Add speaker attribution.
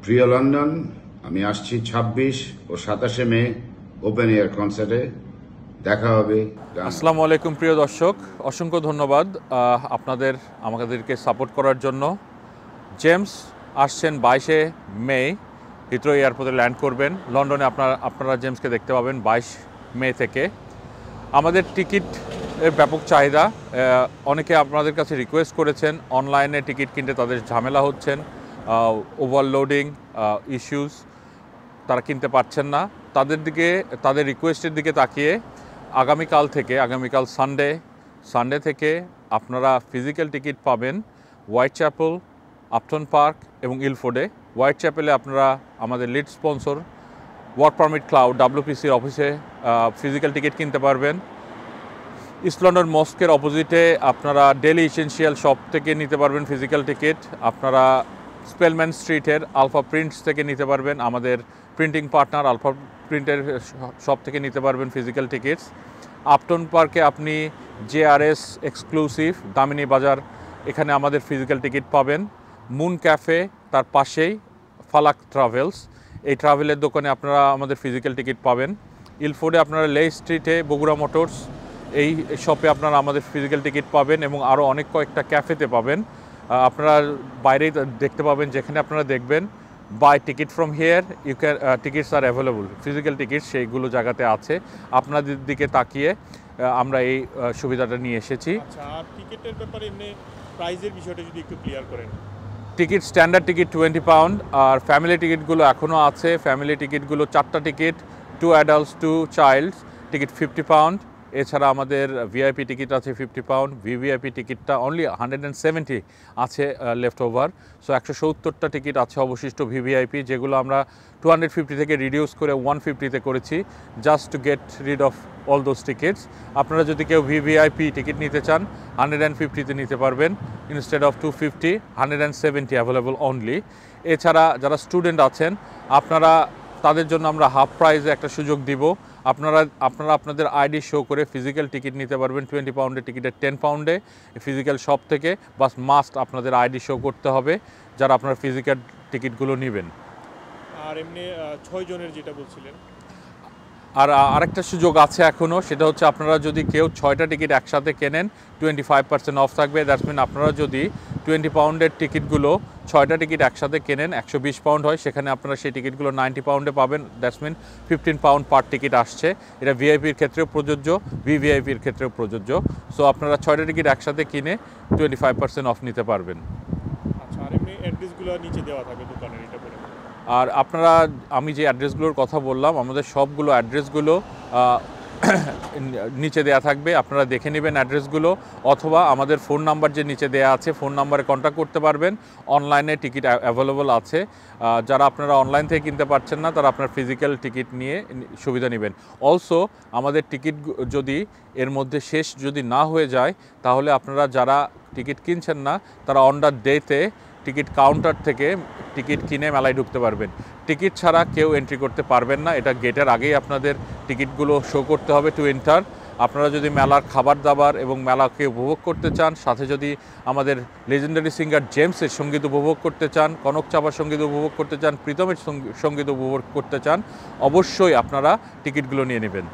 Speaker 1: প্রিয় লন্ডন, আমি আসছি 26 ও 27 মে ওপেন এয়ার কনসার্টে। দেখা হবে।
Speaker 2: আসসালামু আলাইকুম প্রিয় দর্শক, অসংখ্য ধন্যবাদ আমাদেরকে সাপোর্ট করার জন্য। জেমস আসছেন 22 মে, হিথ্রো এয়ারপোর্টে ল্যান্ড করবেন। লন্ডনে আপনারা জেমসকে দেখতে পাবেন 22 মে থেকে। আমাদের টিকিটের ব্যাপক চাহিদা। অনেকে আপনাদের কাছে রিকোয়েস্ট করেছেন, অনলাইনে টিকিট কিনতে তাদের ঝামেলা হচ্ছেন, ওভারলোডিং ইস্যুস, তারা কিনতে পারছেন না। তাদের রিকোয়েস্টের দিকে তাকিয়ে আগামীকাল সানডে থেকে আপনারা ফিজিক্যাল টিকিট পাবেন হোয়াইট চ্যাপেল, আপটন পার্ক এবং ইলফোর্ডে। হোয়াইট চ্যাপেলে আপনারা আমাদের lead sponsor work permit cloud WPCর অফিসে ফিজিক্যাল টিকিট কিনতে পারবেন। ইস্ট লন্ডন মস্কের অপোজিটে আপনারা ডেলি ইসেনশিয়াল শপ থেকে নিতে পারবেন ফিজিক্যাল টিকিট। আপনারা স্পেলম্যান স্ট্রিটের আলফা প্রিন্টস থেকে নিতে পারবেন, আমাদের প্রিন্টিং পার্টনার আলফা প্রিন্টের শপ থেকে নিতে পারবেন ফিজিক্যাল টিকিটস। আপটন পার্কে আপনি JRS এক্সক্লুসিভ দামিনী বাজার, এখানে আমাদের ফিজিক্যাল টিকিট পাবেন। মুন ক্যাফে, তার পাশেই ফালাক ট্রাভেলস, এই ট্রাভেলের দোকানে আপনারা আমাদের ফিজিক্যাল টিকিট পাবেন। ইলফোর্ডে আপনারা লে স্ট্রিটে বগুড়া মোটরস, এই শপে আপনারা আমাদের ফিজিক্যাল টিকিট পাবেন এবং আরও অনেক কয়েকটা ক্যাফেতে পাবেন। আপনারা বাইরেই দেখতে পাবেন, যেখানে আপনারা দেখবেন buy ticket from here you can tickets are available, physical ticket সেইগুলো জায়গাতে আছে। আপনাদের দিকে তাকিয়ে আমরা এই সুবিধাটা নিয়ে এসেছি।
Speaker 3: আচ্ছা, আর টিকিটের ব্যাপারে এমনি প্রাইসের বিষয়টা যদি একটু ক্লিয়ার করেন।
Speaker 1: টিকিট স্ট্যান্ডার্ড টিকিট 20 পাউন্ড, আর ফ্যামিলি টিকিটগুলো এখনও আছে। ফ্যামিলি টিকিটগুলো 4টা ticket, 2 adults 2 childs, ticket 50 pound. এছাড়া আমাদের ভিআইপি টিকিট আছে 50 পাউন্ড। ভিভিআইপি টিকিটটা অনলি 170 আছে লেফট ওভার। সো 170টা টিকিট আছে অবশিষ্ট ভিভিআইপি, যেগুলো আমরা 250 থেকে রিডিউস করে 150-তে করেছি, just to get rid of all those tickets. আপনারা যদি কেউ ভিভিআইপি টিকিট নিতে চান 150-তে নিতে পারবেন, ইনস্টেড অফ 250, 170 অ্যাভেলেবল অনলি। এছাড়া যারা স্টুডেন্ট আছেন তাদের জন্য আমরা হাফ প্রাইজে একটা সুযোগ দিব। আপনারা আপনাদের আইডি শো করে ফিজিক্যাল টিকিট নিতে পারবেন 20 পাউন্ডের টিকিটের 10 পাউন্ডে ফিজিক্যাল শপ থেকে। বাস মাস্ট আপনাদের আইডি শো করতে হবে যারা আপনার ফিজিক্যাল টিকিটগুলো নেবেন।
Speaker 3: আর এমনি 6 জনের যেটা বলছিলেন,
Speaker 1: আর আরেকটা সুযোগ আছে এখনও, সেটা হচ্ছে আপনারা যদি কেউ 6টা টিকিট একসাথে কেনেন 25% অফ থাকবে। দ্যাটস মিন আপনারা যদি 20 পাউন্ডের টিকিটগুলো 6টা টিকিট একসাথে কেনেন 120 পাউন্ড হয়, সেখানে আপনারা সেই টিকিটগুলো 90 পাউন্ডে পাবেন। That's mean 15 pound per ticket আসছে। এটা ভিআইপির ক্ষেত্রেও প্রযোজ্য, ভিভিআইপির ক্ষেত্রেও প্রযোজ্য। সো আপনারা 6টা টিকিট একসাথে কিনে 25% অফ নিতে পারবেন।
Speaker 3: আচ্ছা, আর এমনি অ্যাড্রেসগুলো নিচে দেওয়া থাকবে দোকানের, এটা বলে।
Speaker 1: আর আমি যে অ্যাড্রেসগুলোর কথা বললাম, আমাদের সবগুলো অ্যাড্রেসগুলো নিচে দেয়া থাকবে, আপনারা দেখে নেবেন অ্যাড্রেসগুলো, অথবা আমাদের ফোন নাম্বার যে নিচে দেয়া আছে ফোন নাম্বারে কন্ট্যাক্ট করতে পারবেন। অনলাইনে টিকিট অ্যাভেলেবল আছে। যারা আপনারা অনলাইন থেকে কিনতে পারছেন না, তারা আপনার ফিজিক্যাল টিকিট নিয়ে সুবিধা নেবেন। অলসো আমাদের টিকিট যদি এর মধ্যে শেষ যদি না হয়ে যায়, তাহলে আপনারা যারা টিকিট কিনছেন না, তারা অন দ্য ডেতে টিকিট কাউন্টার থেকে টিকিট কিনে মেলায় ঢুকতে পারবেন। টিকিট ছাড়া কেউ এন্ট্রি করতে পারবেন না, এটা গেটের আগেই আপনাদের টিকিটগুলো শো করতে হবে টু এন্টার। আপনারা যদি মেলার খাবার দাবার এবং মেলাকে উপভোগ করতে চান, সাথে যদি আমাদের লেজেন্ডারি সিঙ্গার জেমসের সঙ্গীত উপভোগ করতে চান, কনক চাপার সঙ্গীত উপভোগ করতে চান, প্রীতমের সঙ্গীত উপভোগ করতে চান, অবশ্যই আপনারা টিকিটগুলো নিয়ে নেবেন।